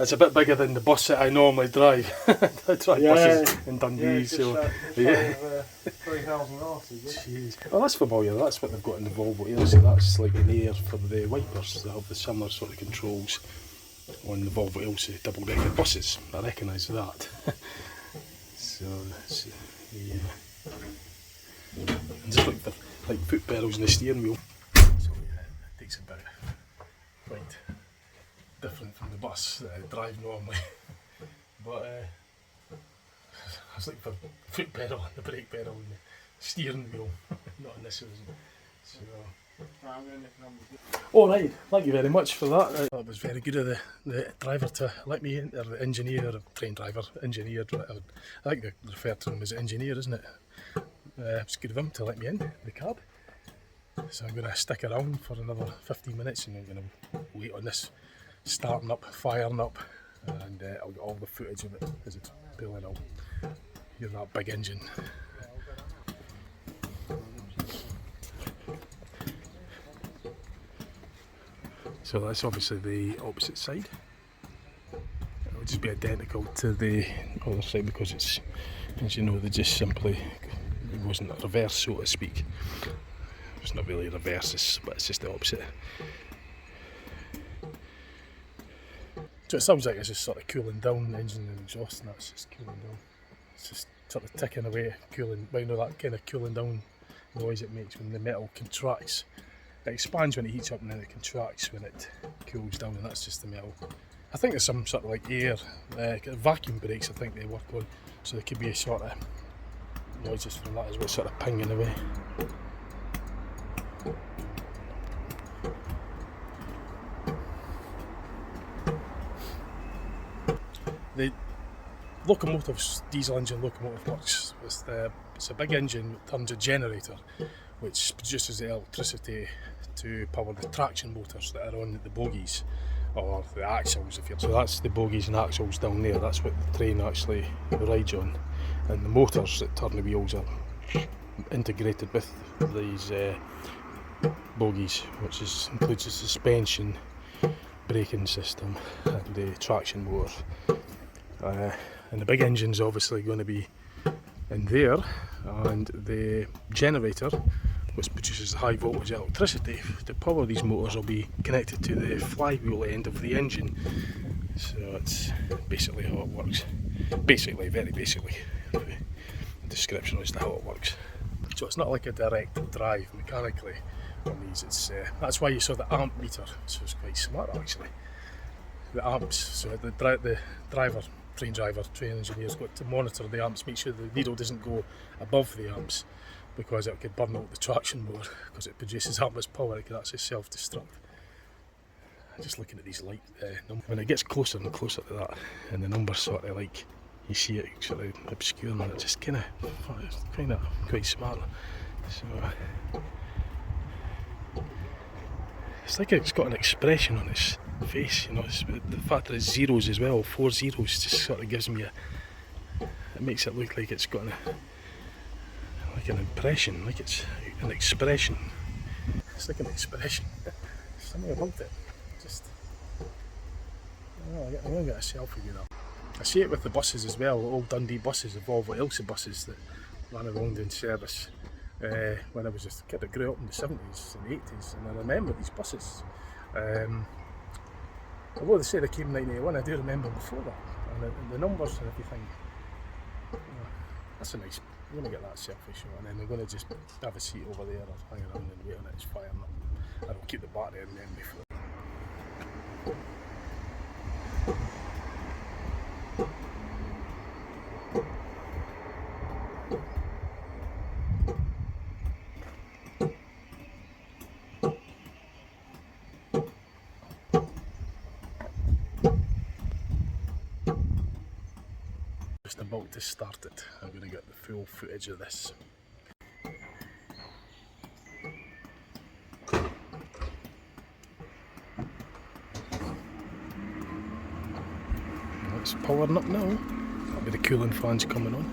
It's a bit bigger than the bus that I normally drive. I drive buses in Dundee, so 3,000 horses. jeez. Well, that's familiar. That's what they've got in the Volvo here. So that's like an air for the wipers. They have the similar sort of controls on the Volvo Ilse double-decker buses. I recognise that. So yeah. And just like the foot pedals in the steering wheel. So yeah, it takes a bit quite different from the bus that I drive normally. But it's like the foot pedal and the brake pedal and the steering wheel, not in this one. So. Alright, thank you very much for that. That was very good of the driver to let me in, or the engineer, or train driver, engineer, I think they refer to him as engineer, isn't it? It's good of him to let me in the cab. So I'm going to stick around for another 15 minutes and I'm going to wait on this starting up, firing up, and I'll get all the footage of it as it's pulling out. Hear that big engine. So that's obviously the opposite side. It would just be identical to the other side because it's, as you know, they just simply, it wasn't a reverse, so to speak. It's not really a reverse, but it's just the opposite. So it sounds like it's just sort of cooling down, the engine and exhaust, and that's just cooling down. It's just sort of ticking away, cooling, well, you know, that kind of cooling down noise it makes when the metal contracts. It expands when it heats up and then it contracts when it cools down, and that's just the metal. I think there's some sort of like air, vacuum brakes I think they work on, so there could be a sort of noises from that as well, sort of pinging away. The locomotive's diesel engine locomotive works with it's a big engine that turns a generator which produces the electricity to power the traction motors that are on the bogies, or the axles if you like. So that's the bogies and axles down there, that's what the train actually rides on, and the motors that turn the wheels are integrated with these bogies, which includes the suspension, braking system and the traction motor. And the big engine's obviously going to be in there, and the generator, which produces high voltage electricity to power these motors, will be connected to the flywheel end of the engine. So it's basically how it works. Basically, very basically, the description as to how it works. So it's not like a direct drive mechanically on these. It's that's why you saw the amp meter. So it's quite smart actually. The amps. So the driver, train engineer's got to monitor the amps, make sure the needle doesn't go above the amps, because it could burn out the traction motor because it produces that much power. It could actually self-destruct. I'm just looking at these light numbers. When it gets closer and closer to that, and the numbers sort of like, you see it sort of obscuring, and it just kind of quite smart. So it's like it's got an expression on its face, you know. It's, the fact that it's zeros as well, 4 zeros, just sort of gives me it makes it look like it's got like an impression, like it's an expression. It's like an expression. Something about it. Just, I'm going to get a selfie with that. I see it with the buses as well, the old Dundee buses, the Volvo Ilse buses that ran around in service when I was a kid that grew up in the 70s and 80s, and I remember these buses. Although they say they came in 1981, I do remember before that, and the numbers and everything. That's a nice. We're going to get that selfie shot, and then we're going to just have a seat over there or hang around and wait on it to fire up. And I'll keep the battery in memory for it. Just about to start it. I'm going to get the full footage of this. It's powering up now. That'll be the cooling fans coming on.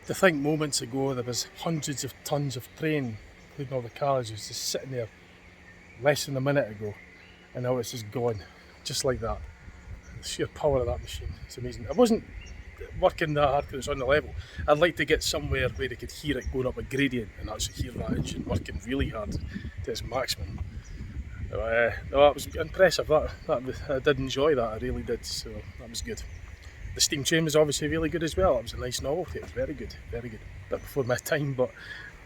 To think moments ago there was hundreds of tons of train, including all the carriages, just sitting there less than a minute ago, and now it's just gone, just like that. The sheer power of that machine, it's amazing. I wasn't working that hard because it's on the level. I'd like to get somewhere where they could hear it going up a gradient and actually hear that engine working really hard to its maximum. No, that was impressive. I did enjoy that, I really did, so that was good. The steam train was obviously really good as well. It was a nice novelty. It was very good, very good. A bit before my time, but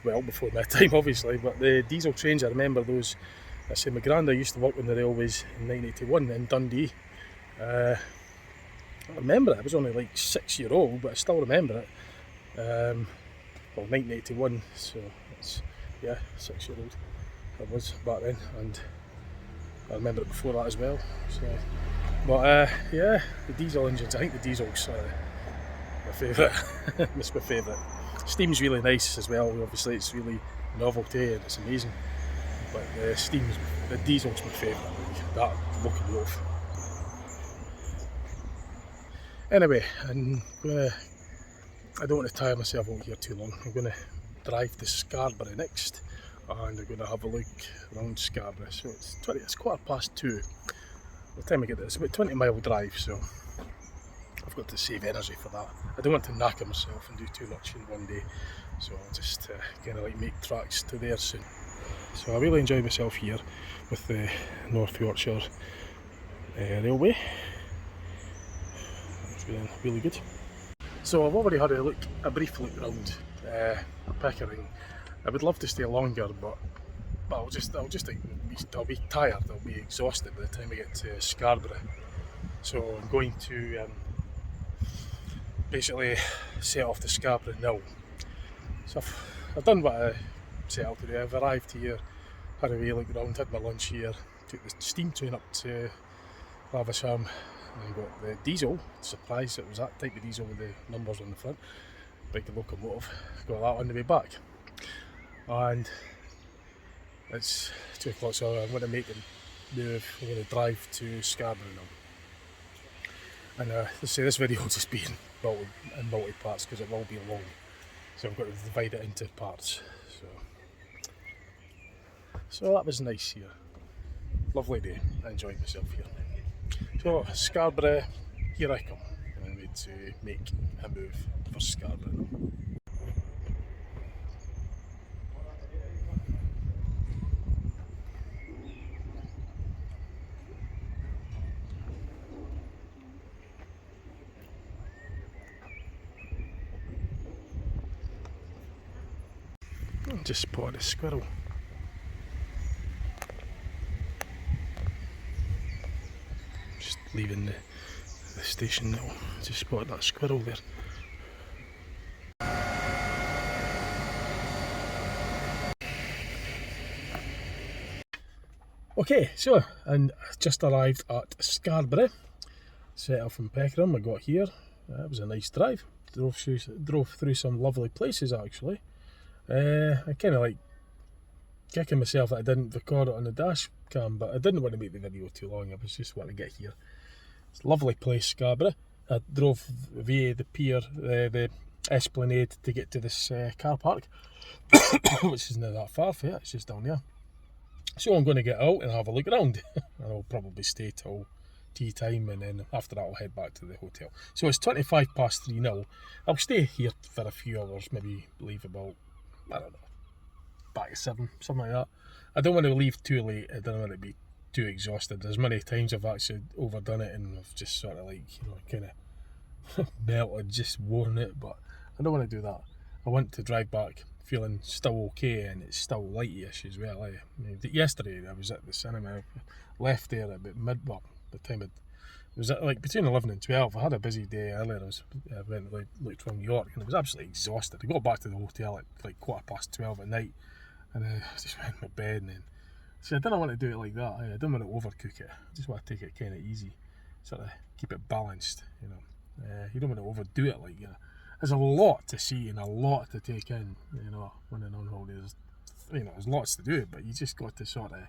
well before my time obviously. But the diesel trains, I remember those. I say my granda used to work on the railways in 1981 in Dundee. I remember it. I was only like 6-year-old, but I still remember it. Well, 1981, so it's, yeah, 6-year-old I was back then, and I remember it before that as well. So. But yeah, the diesel engines, I think the diesel's my favourite. It's my favourite. Steam's really nice as well, obviously it's really novelty and it's amazing. But the diesel's my favourite, that locomotive. Anyway, I don't want to tire myself out here too long. I'm going to drive to Scarborough next, and I'm going to have a look around Scarborough. So it's 2:15. By the time I get there, it's about a 20-mile drive, so I've got to save energy for that. I don't want to knacker myself and do too much in one day, so I'll just kind of like make tracks to there soon. So I really enjoyed myself here with the North Yorkshire Railway. It's been really good. So I've already had a brief look around Pickering. I would love to stay longer, but I'll be tired, I'll be exhausted by the time I get to Scarborough. So I'm going to basically set off to Scarborough now. So I've done what I set out to do. I've arrived here, had a wee look around, had my lunch here, took the steam train up to Lavisham and got the diesel. Surprised it was that type of diesel with the numbers on the front, big locomotive. Got that on the way back. And it's 2 o'clock, so I'm going to make a move. I'm going to drive to Scarborough now. And let's say this video will just be in multi parts because it will be long. So I've got to divide it into parts. So that was nice here. Lovely day. I enjoyed myself here. So Scarborough, here I come. I need to make a move for Scarborough now. Just spotted a squirrel. just leaving the station now. Just spotted that squirrel there. Okay, so, and just arrived at Scarborough. Set off from Peckham, I got here. It was a nice drive. Drove through some lovely places actually. I kind of like kicking myself that I didn't record it on the dash cam, but I didn't want to make the video too long. I was just wanting to get here. It's a lovely place, Scarborough. I drove via the pier, the Esplanade, to get to this car park, which isn't that far for it. It's just down there. So I'm going to get out and have a look around. I'll probably stay till tea time, and then after that I'll head back to the hotel. So it's 3:25 now. I'll stay here for a few hours, maybe leave about, I don't know, back at 7, something like that. I don't want to leave too late. I don't want to be too exhausted. There's many times I've actually overdone it and I've just sort of like, you know, kind of melted, just worn it, but I don't want to do that. I want to drive back feeling still okay, and it's still lighty-ish as well. I mean, yesterday I was at the cinema, I left there about by the time it was at like between 11 and 12. I had a busy day earlier. I went and looked from York and I was absolutely exhausted. I got back to the hotel at like 12:15 at night, and I just went to bed. And then see, I didn't want to do it like that. I didn't want to overcook it. I just want to take it kind of easy, sort of keep it balanced, you know. You don't want to overdo it, like, you know. There's a lot to see and a lot to take in, you know, when you're on holiday. You know, there's lots to do, but you just got to sort of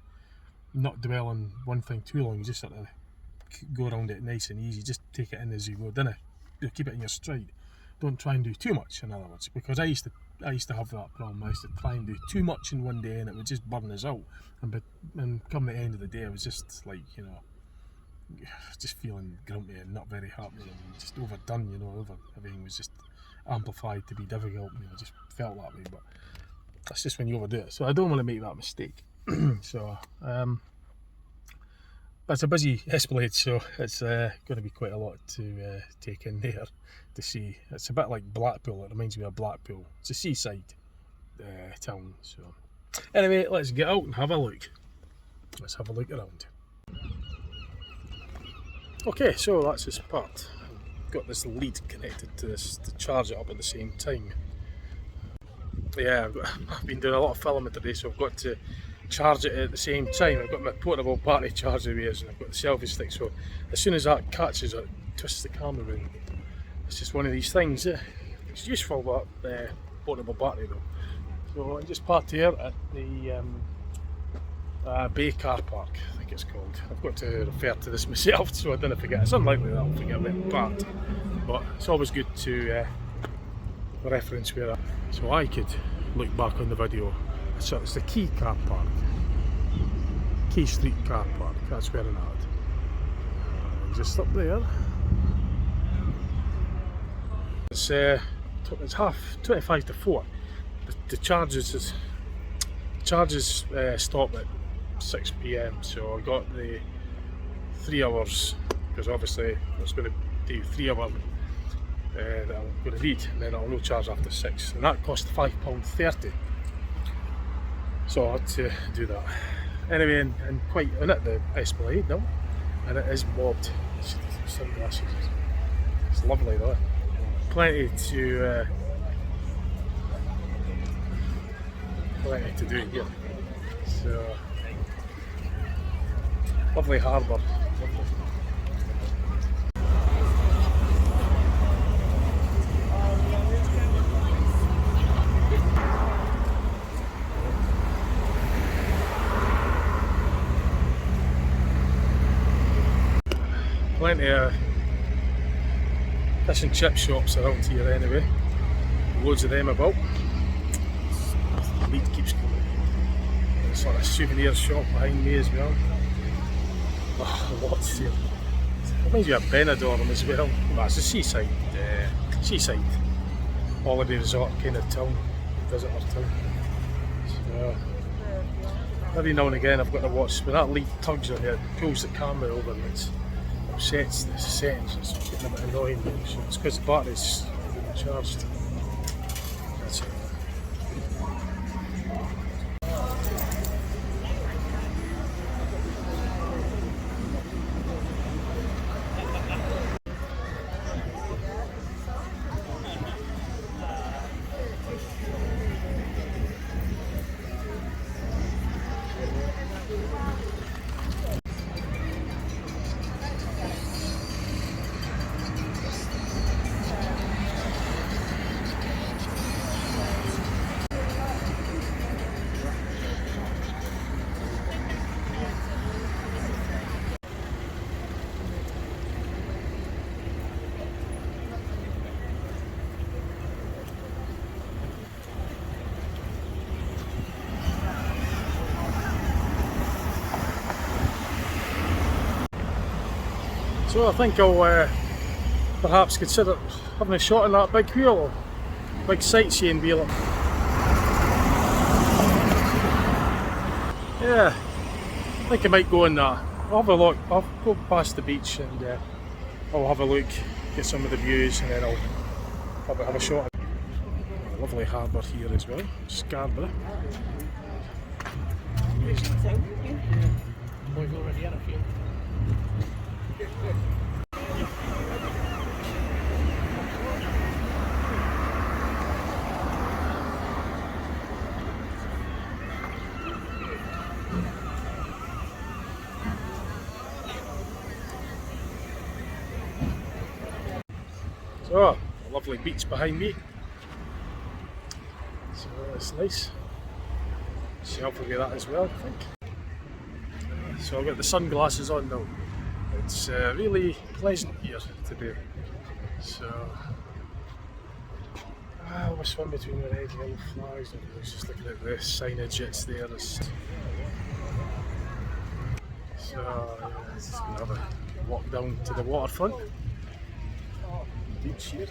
not dwell on one thing too long. You just sort of go around it nice and easy. Just take it in as you go, don't you? Keep it in your stride. Don't try and do too much, in other words, because I used to have that problem. I used to try and do too much in one day and it would just burn us out. And come the end of the day, I was just like, you know, just feeling grumpy and not very happy and just overdone, you know. Everything was just amplified to be difficult. You know, I just felt that way, but that's just when you overdo it. So I don't want to make that mistake. So but it's a busy Esplanade, so it's going to be quite a lot to take in there to see. It's a bit like Blackpool. It reminds me of Blackpool. It's a seaside town. So anyway, let's get out and have a look. Let's have a look around. Okay, so that's this part. I've got this lead connected to this to charge it up at the same time. Yeah, I've been doing a lot of filming today, so I've got to charge it at the same time. I've got my portable battery charger with, and I've got the selfie stick, so as soon as that catches it, twists the camera around. It's just one of these things. It's useful, that portable battery though. So I just parked here at the Bay Car Park, I think it's called. I've got to refer to this myself, so I don't forget. It's unlikely that I'll forget where I'm parked, but it's always good to reference where so I could look back on the video. So it's the Quay Car Park, Quay Street Car Park, that's where I'm at. Just up there. It's half 25 to 4. The charges stop at 6 PM, so I got the 3 hours, because obviously I was going to do 3 hours that I'm going to read, and then I'll no charge after 6, and that cost £5.30. So I had to do that. Anyway, and quite in it, the Esplanade now, and it is mobbed. Sunglasses. It's lovely though. Plenty to do here. So lovely harbour. Plenty of fish and chip shops around here anyway. Loads of them about. The meat keeps coming. There's sort of souvenir shop behind me as well. Oh, lots here. It reminds me of Benidorm as well. Well, it's a seaside holiday resort kind of town, visitor town. So every now and again I've got to watch when that lead tugs on here, it pulls the camera over and it upsets the settings. It's getting a bit annoying. So it's because the battery's charged. That's it. So I think I'll perhaps consider having a shot on that big wheel, big sightseeing wheel. Yeah, I think I might go on that. I'll have a look, I'll go past the beach and I'll have a look, get some of the views, and then I'll probably have a shot. A lovely harbour here as well, Scarborough. We've already had a few. So, a lovely beach behind me. So that's nice. Selfie with that as well, I think. So I've got the sunglasses on now. It's really pleasant here today. So we swim between the red and yellow flags, and I was just looking at the signage that's there. So yeah, just gonna have a walk down to the waterfront. Beach here.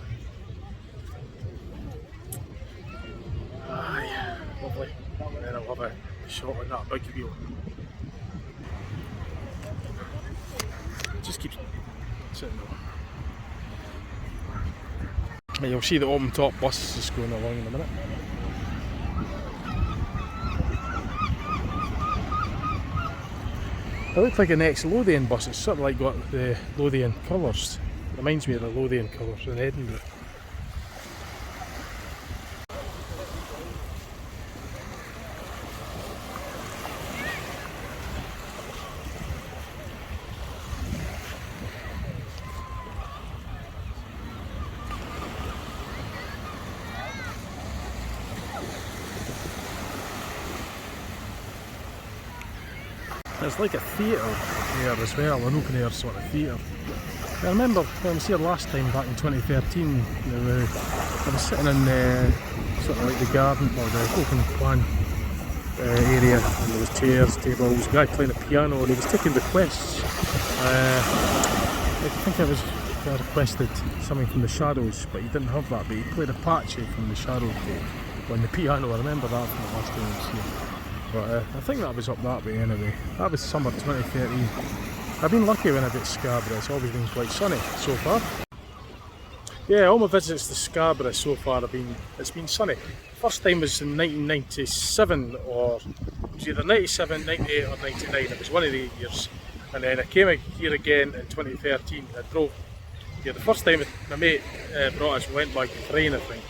Aye, lovely. And then I'll have a shot on that big wheel. Just keeps sitting there. You'll see the open top bus just going along in a minute. It looks like an ex-Lothian bus. It's sort of like got the Lothian colours. It reminds me of the Lothian colours in Edinburgh. It's like a theatre there as well, an open air sort of theatre. I remember when I was here last time back in 2013, I was sitting in sort of like the garden or the open plan area, and there was chairs, tables, a guy playing a piano, and he was taking requests. I think I requested something from the Shadows, but he didn't have that, but he played Apache from the Shadows on the piano. I remember that from the last time I was here. But I think that was up that way anyway. That was summer 2013. I've been lucky when I've been to Scarborough, it's always been quite sunny so far. Yeah, all my visits to Scarborough so far it's been sunny. First time was in 1997, or it was either 97, 98 or 99, it was one of the 8 years. And then I came here again in 2013. I drove here the first time my mate brought us, we went by train I think.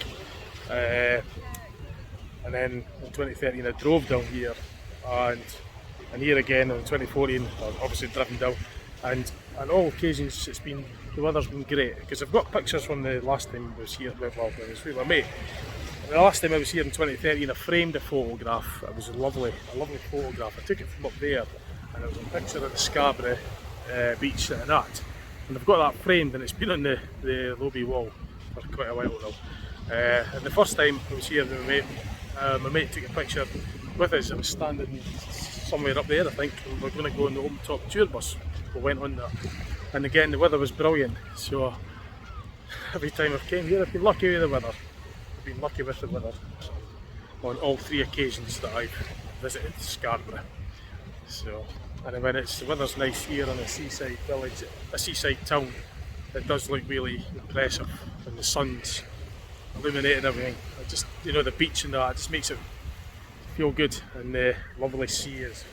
And then in 2013 I drove down here, and here again in 2014 I've obviously driven down, and on all occasions the weather's been great, because I've got pictures from the last time I was here, well when I was with my mate. And the last time I was here in 2013 I framed a photograph. It was a lovely photograph. I took it from up there, and it was a picture of the Scarborough beach sitting at, and I've got that framed, and it's been on the lobby wall for quite a while now. And the first time I was here with my mate took a picture with us. I was standing somewhere up there I think, and we were going to go on the open top tour bus. We went on that, and again the weather was brilliant, so every time I've came here I've been lucky with the weather. I've been lucky with the weather on all 3 occasions that I've visited Scarborough. So, and when the weather's nice here in a seaside village, a seaside town, it does look really impressive, and the sun's illuminating everything. Just, the beach and that, it just makes it feel good, and the lovely sea is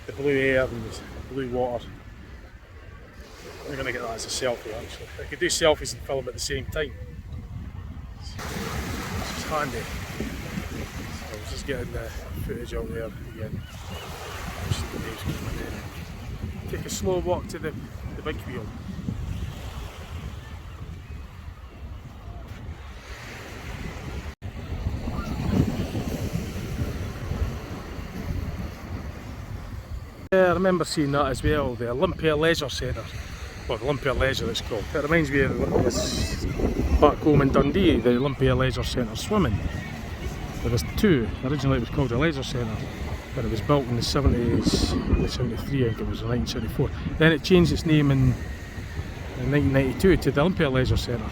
the blue air and the blue water. I'm going to get that as a selfie actually. I could do selfies and film at the same time. It's handy. So I was just getting the footage out there again. Take a slow walk to the big wheel. I remember seeing that as well, the Olympia Leisure Centre, or Olympia Leisure it's called. It reminds me of this back home in Dundee, the Olympia Leisure Centre swimming. There was 2, originally it was called the Leisure Centre, but it was built in the 70s, 73 I think it was, in 1974. Then it changed its name in in 1992 to the Olympia Leisure Centre.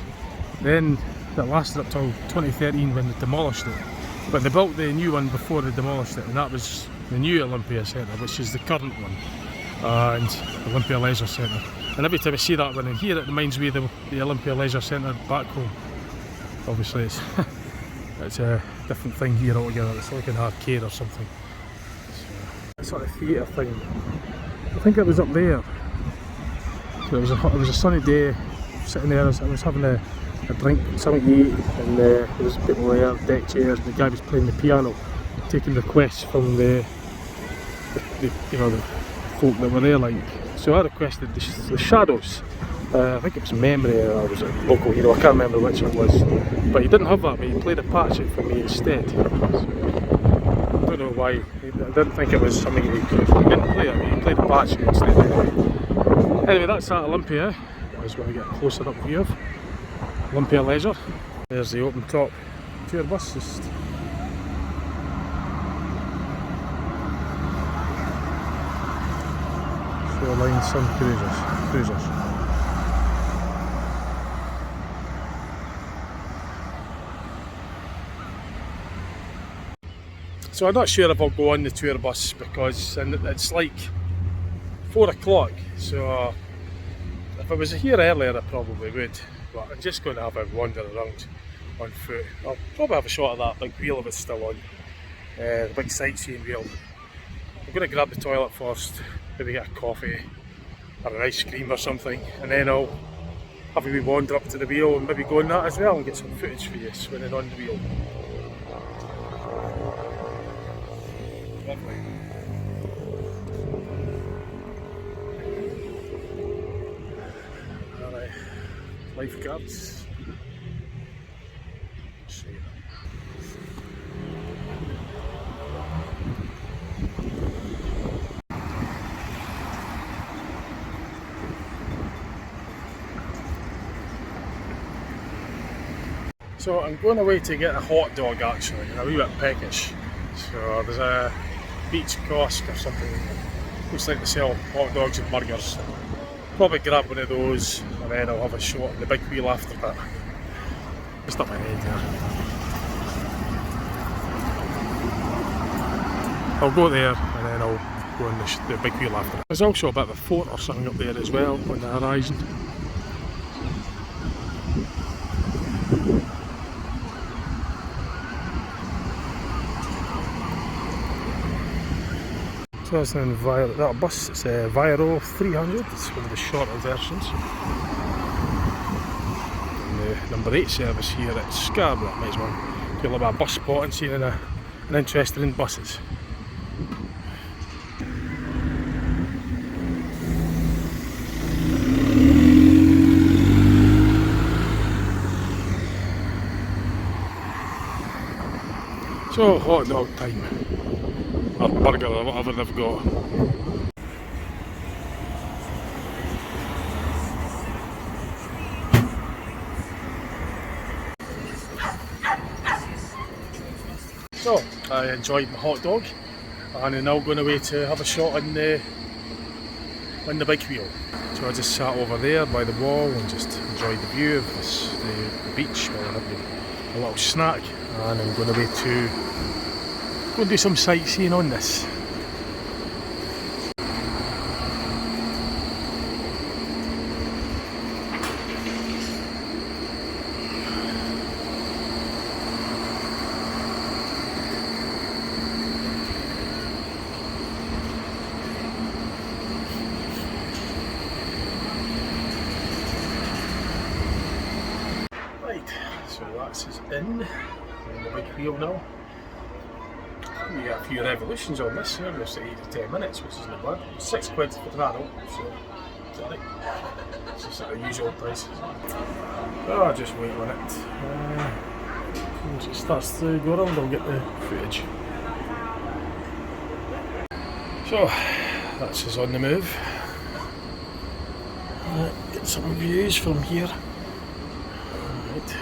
Then that lasted up till 2013 when they demolished it. But they built the new one before they demolished it, and that was the new Olympia Centre, which is the current one, and Olympia Leisure Centre. And every time I see that one in here, it reminds me of the Olympia Leisure Centre back home. Obviously it's, it's a different thing here altogether. It's like an arcade or something. It's sort of theatre thing. I think it was up there. So it was a sunny day, sitting there, I was having a drink, something to eat, and there was people there, deck chairs, and the guy was playing the piano, taking requests from the you know, the folk that were there. Like, so I requested the Shadows. I think it was Memory, or was it Local Hero, I can't remember which it was. But he didn't have that, but he played a patch it for me instead. So, I don't know why, I didn't think it was something he didn't play it, he played a patch it instead anyway. Anyway, that's at Olympia. I was going to get a closer up view of Olympia Leisure. There's the open top tour bus. Just Shoreline Sun Cruisers. So I'm not sure if I'll go on the tour bus because it's like 4 o'clock, so if I was here earlier I probably would, but I'm just going to have a wander around on foot. I'll probably have a shot of that big wheel if it's still on, the big sightseeing wheel. I'm going to grab the toilet first, maybe get a coffee or an ice cream or something, and then I'll have a wee wander up to the wheel and maybe go on that as well and get some footage for you spinning on the wheel. Lovely. Alright, lifeguards. See that. So I'm going away to get a hot dog actually, and a wee bit peckish. So there's a beach kiosk or something, looks like they sell hot dogs and burgers. Probably grab one of those and then I'll have a shot on the big wheel after that. Just up my head there. I'll go there and then I'll go on the big wheel after it. There's also a bit of a fort or something up there as well on the horizon. So that's that bus, it's a Viro 300, it's one of the shorter versions. And the number 8 service here at Scarborough, might as well do a little bit of bus spotting, seeing an interest in buses. So, hot dog time. Or burger or whatever they've got. So I enjoyed my hot dog and I'm now going away to have a shot on the big wheel. So I just sat over there by the wall and just enjoyed the view of the beach while I had a little snack, and I'm going away to go and do some sightseeing on this. Right, so that's us in the big wheel now. We got a few revolutions on this, so we're 8 to 10 minutes, which isn't bad. £6 for the adult, so it's alright. It's just at the usual price. Oh, just wait on it. Once it starts to go around, I'll get the footage. So, that's us on the move. Get some views from here. Right.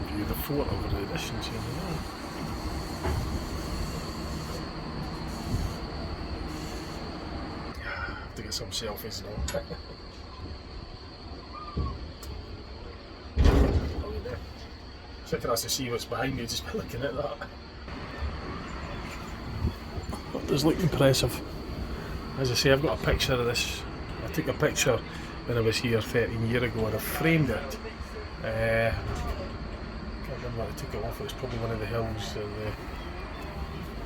View the fort over the distance here. have to get some selfies and all. It's looking nice to see what's behind me just by looking at that. That does look impressive. As I say, I've got a picture of this. I took a picture when I was here 13 years ago and I framed it. I can't remember what I took it off. It was probably one of the hills, or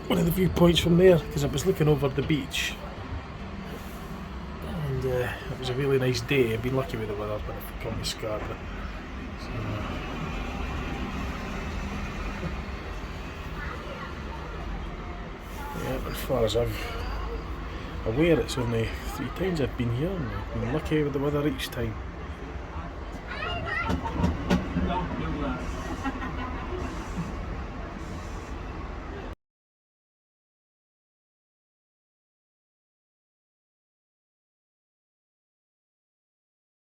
one of the viewpoints from there, because I was looking over the beach. And it was a really nice day. I've been lucky with the weather when I've come to Scarborough. So, yeah, as far as I'm aware, it's only 3 times I've been here, and I've been lucky with the weather each time.